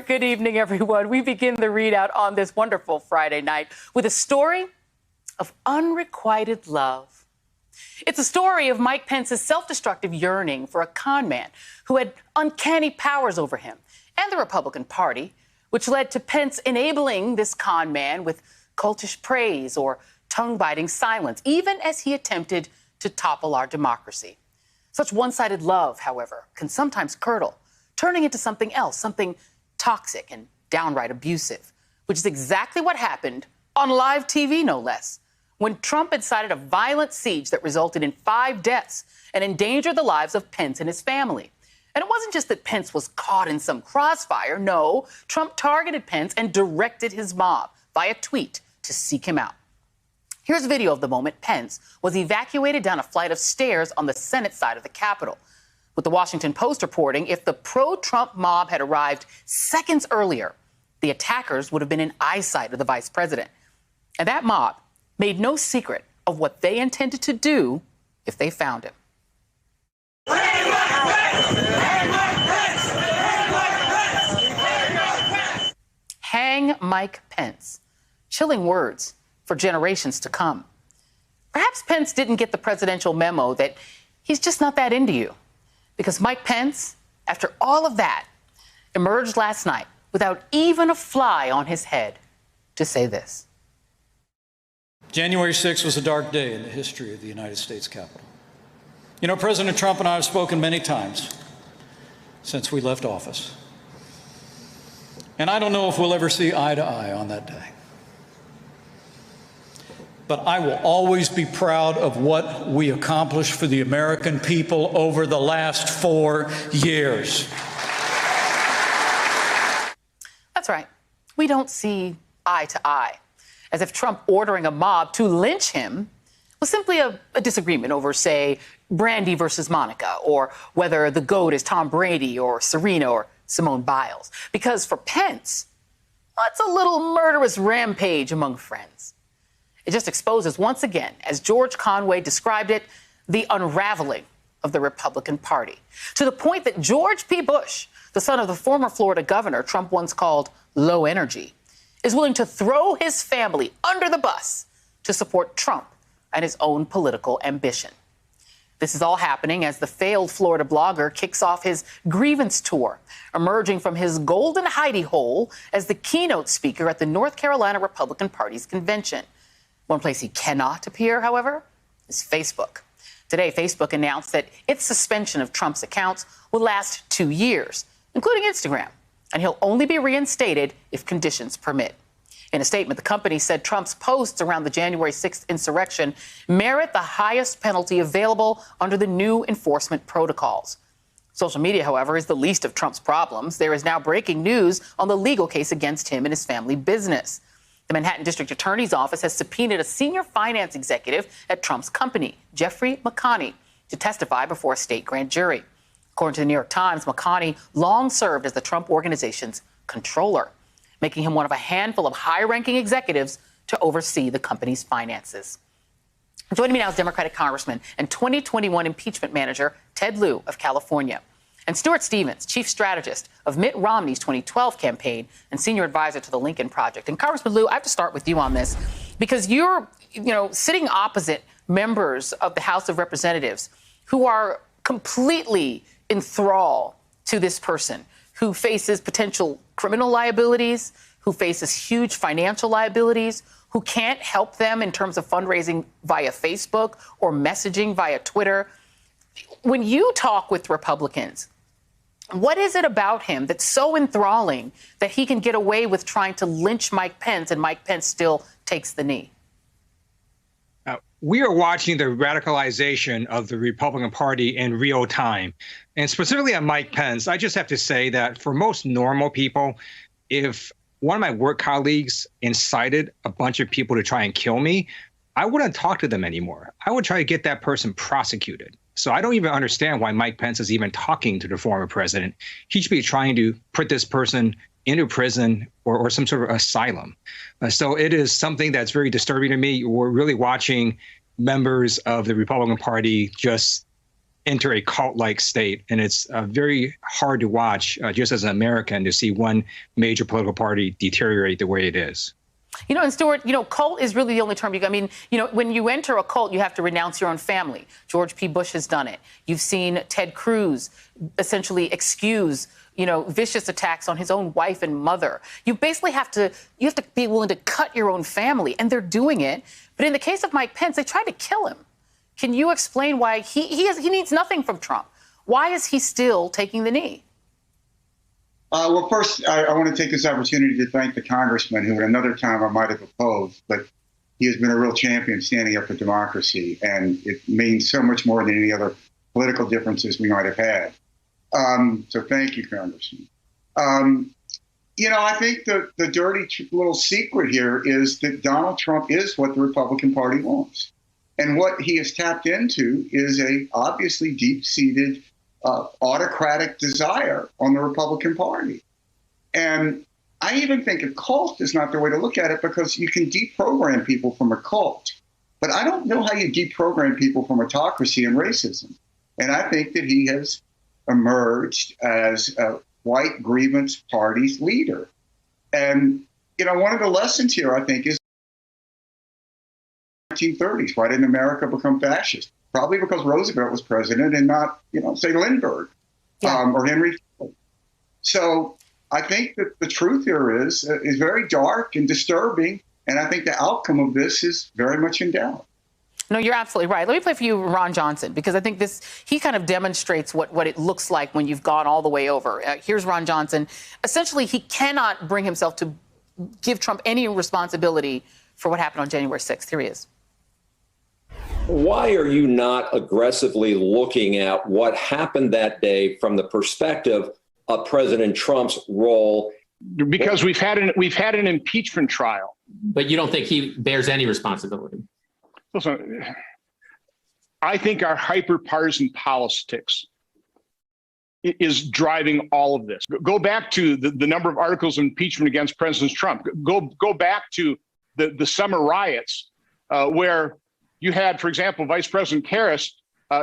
Good evening, everyone. We begin the readout on this wonderful Friday night with a story of unrequited love. It's a story of Mike Pence's self-destructive yearning for a con man who had uncanny powers over him and the Republican Party, which led to Pence enabling this con man with cultish praise or tongue-biting silence, even as he attempted to topple our democracy. Such one-sided love, however, can sometimes curdle, turning into something else, something toxic and downright abusive, which is exactly what happened on live TV, no less, when Trump incited a violent siege that resulted in 5 deaths and endangered the lives of Pence and his family. And it wasn't just that Pence was caught in some crossfire. No, Trump targeted Pence and directed his mob via tweet to seek him out. Here's a video of the moment Pence was evacuated down a flight of stairs on the Senate side of the Capitol. With the Washington Post reporting, if the pro-Trump mob had arrived seconds earlier, the attackers would have been in eyesight of the vice president. And that mob made no secret of what they intended to do if they found him. Hang Mike Pence. Chilling words for generations to come. Perhaps Pence didn't get the presidential memo that he's just not that into you. Because Mike Pence, after all of that, emerged last night without even a fly on his head to say this. January 6th was a dark day in the history of the United States Capitol. You know, President Trump and I have spoken many times since we left office. And I don't know if we'll ever see eye to eye on that day. But I will always be proud of what we accomplished for the American people over the last 4 years. That's right. We don't see eye to eye, as if Trump ordering a mob to lynch him was simply a disagreement over, say, Brandy versus Monica, or whether the GOAT is Tom Brady or Serena or Simone Biles. Because for Pence, well, it's a little murderous rampage among friends. It just exposes once again, as George Conway described it, the unraveling of the Republican Party. To the point that George P. Bush, the son of the former Florida governor Trump once called low energy, is willing to throw his family under the bus to support Trump and his own political ambition. This is all happening as the failed Florida blogger kicks off his grievance tour, emerging from his golden hidey hole as the keynote speaker at the North Carolina Republican Party's convention. One place he cannot appear, however, is Facebook. Today, Facebook announced that its suspension of Trump's accounts will last 2 years, including Instagram, and he'll only be reinstated if conditions permit. In a statement, the company said Trump's posts around the January 6th insurrection merit the highest penalty available under the new enforcement protocols. Social media, however, is the least of Trump's problems. There is now breaking news on the legal case against him and his family business. The Manhattan District Attorney's Office has subpoenaed a senior finance executive at Trump's company, Jeffrey McConney, to testify before a state grand jury. According to the New York Times, McConney long served as the Trump Organization's controller, making him one of a handful of high-ranking executives to oversee the company's finances. Joining me now is Democratic Congressman and 2021 impeachment manager Ted Lieu of California, and Stuart Stevens, chief strategist of Mitt Romney's 2012 campaign and senior advisor to the Lincoln Project. And Congressman Lieu, I have to start with you on this because you're, sitting opposite members of the House of Representatives who are completely in thrall to this person who faces potential criminal liabilities, who faces huge financial liabilities, who can't help them in terms of fundraising via Facebook or messaging via Twitter. When you talk with Republicans, what is it about him that's so enthralling that he can get away with trying to lynch Mike Pence and Mike Pence still takes the knee? We are watching the radicalization of the Republican Party in real time. And specifically on Mike Pence, I just have to say that for most normal people, if one of my work colleagues incited a bunch of people to try and kill me, I wouldn't talk to them anymore. I would try to get that person prosecuted. So I don't even understand why Mike Pence is even talking to the former president. He should be trying to put this person into prison or some sort of asylum. So it is something that's very disturbing to me. We're really watching members of the Republican Party just enter a cult-like state. And it's very hard to watch, just as an American, to see one major political party deteriorate the way it is. And Stuart, cult is really the only term when you enter a cult, you have to renounce your own family. George P. Bush has done it. You've seen Ted Cruz essentially excuse, vicious attacks on his own wife and mother. You basically have to be willing to cut your own family, and they're doing it. But in the case of Mike Pence, they tried to kill him. Can you explain why he needs nothing from Trump? Why is he still taking the knee? Well, first, I want to take this opportunity to thank the congressman who at another time I might have opposed, but he has been a real champion standing up for democracy, and it means so much more than any other political differences we might have had. So thank you, Congressman. I think the dirty little secret here is that Donald Trump is what the Republican Party wants. And what he has tapped into is a obviously deep-seated autocratic desire on the Republican Party. And I even think a cult is not the way to look at it, because you can deprogram people from a cult. But I don't know how you deprogram people from autocracy and racism. And I think that he has emerged as a white grievance party's leader. And, one of the lessons here, I think, is 1930s. Why didn't America become fascist? Probably because Roosevelt was president and not, say, Lindbergh or Henry Ford. So I think that the truth here is very dark and disturbing. And I think the outcome of this is very much in doubt. No, you're absolutely right. Let me play for you Ron Johnson, because I think he kind of demonstrates what it looks like when you've gone all the way over. Here's Ron Johnson. Essentially, he cannot bring himself to give Trump any responsibility for what happened on January 6th. Here he is. Why are you not aggressively looking at what happened that day from the perspective of President Trump's role? Because we've had an impeachment trial. But you don't think he bears any responsibility? Listen, I think our hyper-partisan politics is driving all of this. Go back to the number of articles of impeachment against President Trump. Go back to the summer riots where you had, for example, Vice President Karras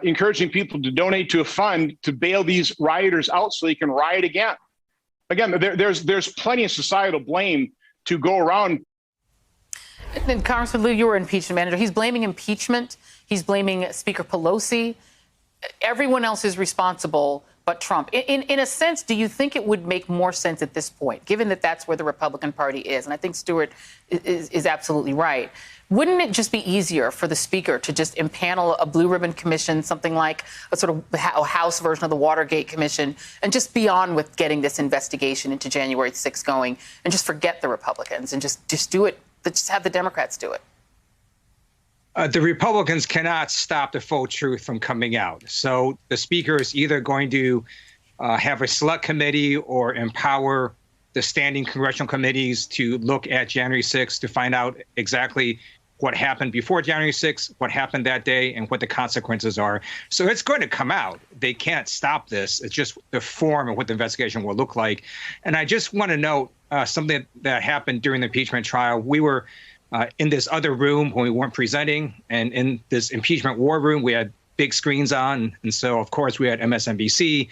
encouraging people to donate to a fund to bail these rioters out so they can riot again. Again, there's plenty of societal blame to go around. And Congressman Lieu, you were impeachment manager. He's blaming impeachment. He's blaming Speaker Pelosi. Everyone else is responsible but Trump. In a sense, do you think it would make more sense at this point, given that that's where the Republican Party is? And I think Stuart is absolutely right. Wouldn't it just be easier for the speaker to just impanel a blue ribbon commission, something like a sort of a House version of the Watergate Commission, and just be on with getting this investigation into January 6th going, and just forget the Republicans and just do it, just have the Democrats do it? The Republicans cannot stop the full truth from coming out. So the speaker is either going to have a select committee or empower the standing congressional committees to look at January 6th to find out exactly what happened before January 6th, what happened that day, and what the consequences are. So it's going to come out. They can't stop this. It's just the form of what the investigation will look like. And I just want to note something that happened during the impeachment trial. We were in this other room when we weren't presenting, and in this impeachment war room, we had big screens on. And so, of course, we had MSNBC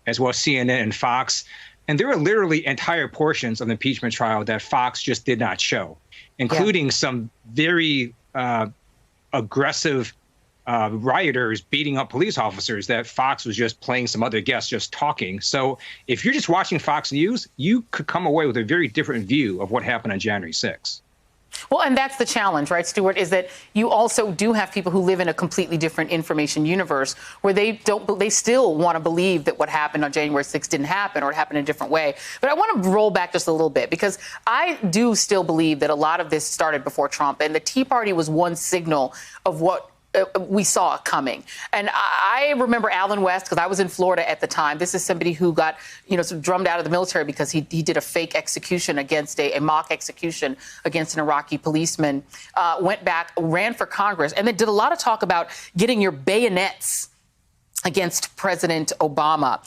as well as CNN and Fox. And there were literally entire portions of the impeachment trial that Fox just did not show, including some very aggressive rioters beating up police officers that Fox was just playing some other guests just talking. So if you're just watching Fox News, you could come away with a very different view of what happened on January 6th. Well, and that's the challenge, right, Stuart, is that you also do have people who live in a completely different information universe where they still want to believe that what happened on January 6th didn't happen or it happened in a different way. But I want to roll back just a little bit, because I do still believe that a lot of this started before Trump, and the Tea Party was one signal of what we saw coming. And I remember Allen West, because I was in Florida at the time. This is somebody who got, sort of drummed out of the military because he did a fake execution against a mock execution against an Iraqi policeman, went back, ran for Congress, and then did a lot of talk about getting your bayonets against President Obama.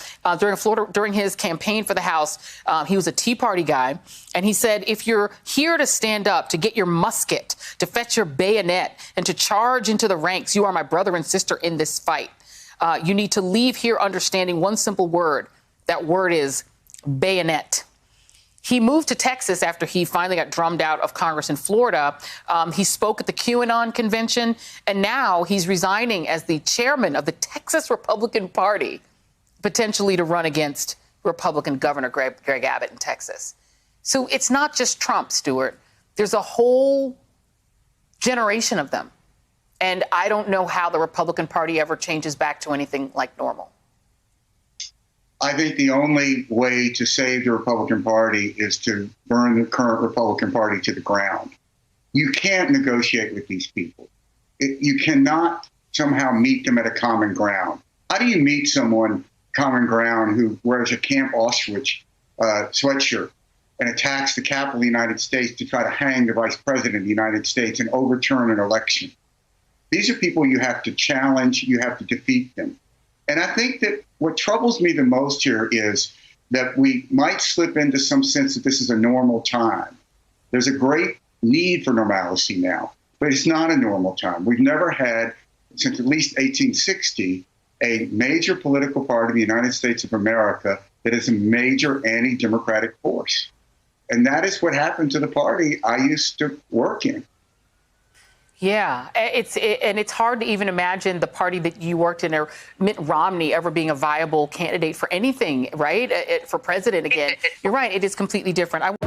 During his campaign for the House, he was a Tea Party guy, and he said, if you're here to stand up, to get your musket, to fetch your bayonet, and to charge into the ranks, you are my brother and sister in this fight. You need to leave here understanding one simple word. That word is bayonet. He moved to Texas after he finally got drummed out of Congress in Florida. He spoke at the QAnon convention, and now he's resigning as the chairman of the Texas Republican Party, potentially to run against Republican Governor Greg Abbott in Texas. So it's not just Trump, Stuart. There's a whole generation of them. And I don't know how the Republican Party ever changes back to anything like normal. I think the only way to save the Republican Party is to burn the current Republican Party to the ground. You can't negotiate with these people. You cannot somehow meet them at a common ground. How do you meet someone common ground who wears a Camp Auschwitz sweatshirt and attacks the Capitol of the United States to try to hang the Vice President of the United States and overturn an election? These are people you have to challenge. You have to defeat them. And I think that what troubles me the most here is that we might slip into some sense that this is a normal time. There's a great need for normalcy now, but it's not a normal time. We've never had, since at least 1860, a major political party in the United States of America that is a major anti-democratic force. And that is what happened to the party I used to work in. Yeah, it's hard to even imagine the party that you worked in, or Mitt Romney, ever being a viable candidate for anything, right? For president again. You're right. It is completely different.